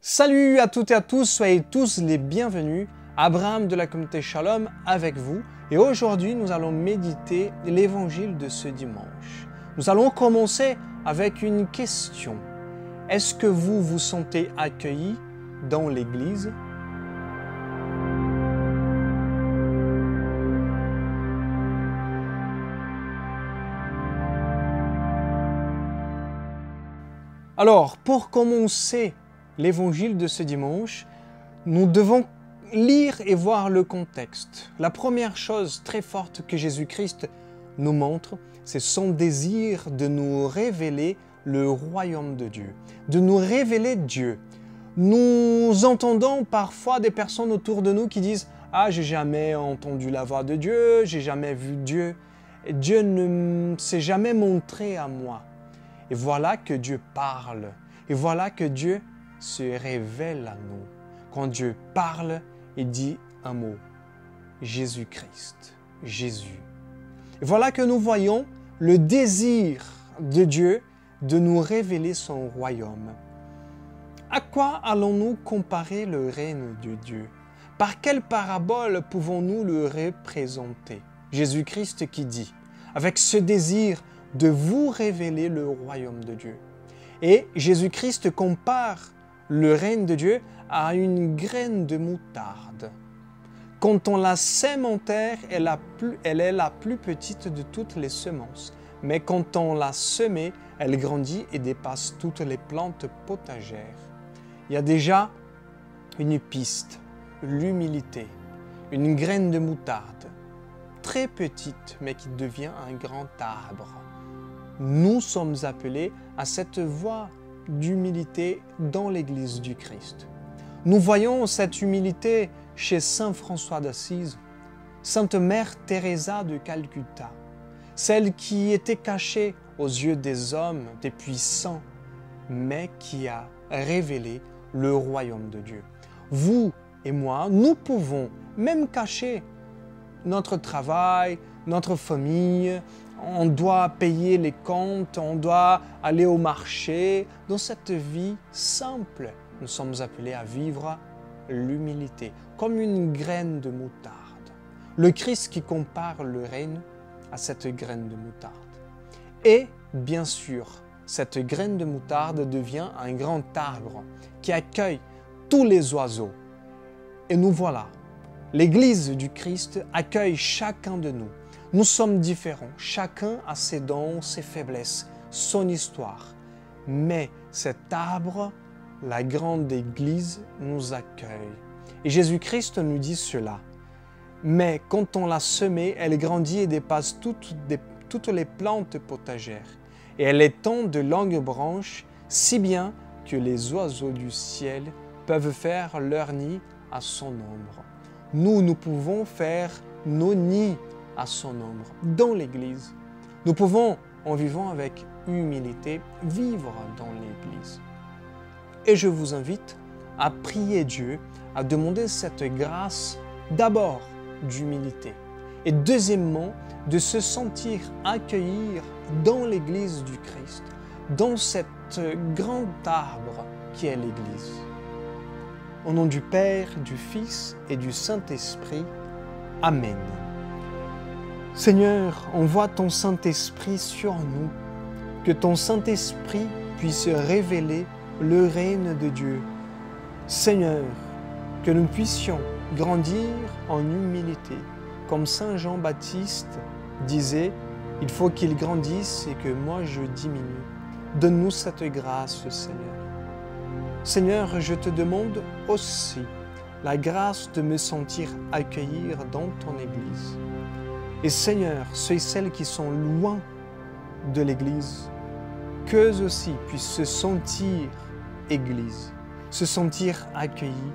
Salut à toutes et à tous, soyez tous les bienvenus. Abraham de la communauté Shalom avec vous. Et aujourd'hui, nous allons méditer l'évangile de ce dimanche. Nous allons commencer avec une question. Est-ce que vous vous sentez accueillis dans l'église? Alors, pour commencer l'évangile de ce dimanche, nous devons lire et voir le contexte. La première chose très forte que Jésus-Christ nous montre, c'est son désir de nous révéler le royaume de Dieu, de nous révéler Dieu. Nous entendons parfois des personnes autour de nous qui disent « Ah, j'ai jamais entendu la voix de Dieu, j'ai jamais vu Dieu, Dieu ne s'est jamais montré à moi. » Et voilà que Dieu parle, et voilà que Dieu se révèle à nous. Quand Dieu parle, il dit un mot, Jésus-Christ, Jésus. Et voilà que nous voyons le désir de Dieu de nous révéler son royaume. À quoi allons-nous comparer le règne de Dieu? Par quelle parabole pouvons-nous le représenter? Jésus-Christ qui dit, avec ce désir de vous révéler le royaume de Dieu. Et Jésus-Christ compare le règne de Dieu à une graine de moutarde. Quand on la sème en terre, elle est la plus petite de toutes les semences. Mais quand on l'a semée, elle grandit et dépasse toutes les plantes potagères. Il y a déjà une piste, l'humilité, une graine de moutarde, très petite mais qui devient un grand arbre. Nous sommes appelés à cette voie d'humilité dans l'Église du Christ. Nous voyons cette humilité chez Saint François d'Assise, Sainte Mère Teresa de Calcutta, celle qui était cachée aux yeux des hommes, des puissants, mais qui a révélé le royaume de Dieu. Vous et moi, nous pouvons même cacher notre travail, notre famille, on doit payer les comptes, on doit aller au marché. Dans cette vie simple, nous sommes appelés à vivre l'humilité, comme une graine de moutarde. Le Christ qui compare le règne à cette graine de moutarde. Et bien sûr, cette graine de moutarde devient un grand arbre qui accueille tous les oiseaux. Et nous voilà, l'Église du Christ accueille chacun de nous. Nous sommes différents, chacun a ses dons, ses faiblesses, son histoire. Mais cet arbre, la grande Église, nous accueille. Et Jésus-Christ nous dit cela. Mais quand on l'a semée, elle grandit et dépasse toutes les plantes potagères. Et elle étend de longues branches, si bien que les oiseaux du ciel peuvent faire leur nid à son ombre. Nous pouvons faire nos nids à son ombre, dans l'Église. Nous pouvons, en vivant avec humilité, vivre dans l'Église. Et je vous invite à prier Dieu, à demander cette grâce d'abord d'humilité et deuxièmement de se sentir accueillir dans l'Église du Christ, dans cet grand arbre qui est l'Église. Au nom du Père, du Fils et du Saint-Esprit. Amen. Seigneur, envoie ton Saint-Esprit sur nous, que ton Saint-Esprit puisse révéler le règne de Dieu. Seigneur, que nous puissions grandir en humilité, comme Saint Jean-Baptiste disait, il faut qu'il grandisse et que moi je diminue. Donne-nous cette grâce, Seigneur. Seigneur, je te demande aussi la grâce de me sentir accueillir dans ton Église. Et Seigneur, ceux et celles qui sont loin de l'Église, qu'eux aussi puissent se sentir Église, se sentir accueillis,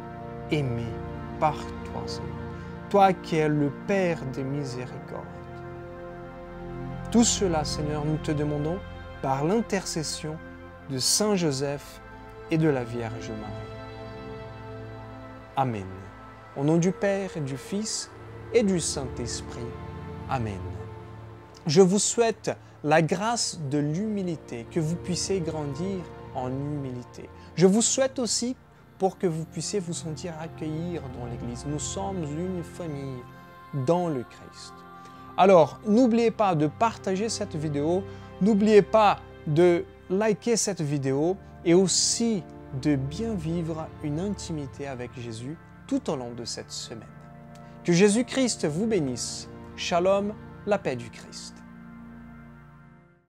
aimés par toi, Seigneur. Toi qui es le Père des miséricordes. Tout cela, Seigneur, nous te demandons par l'intercession de Saint Joseph et de la Vierge Marie. Amen. Au nom du Père, du Fils et du Saint-Esprit. Amen. Je vous souhaite la grâce de l'humilité, que vous puissiez grandir en humilité. Je vous souhaite aussi pour que vous puissiez vous sentir accueillir dans l'Église. Nous sommes une famille dans le Christ. Alors, n'oubliez pas de partager cette vidéo, n'oubliez pas de liker cette vidéo et aussi de bien vivre une intimité avec Jésus tout au long de cette semaine. Que Jésus-Christ vous bénisse. Shalom, la paix du Christ.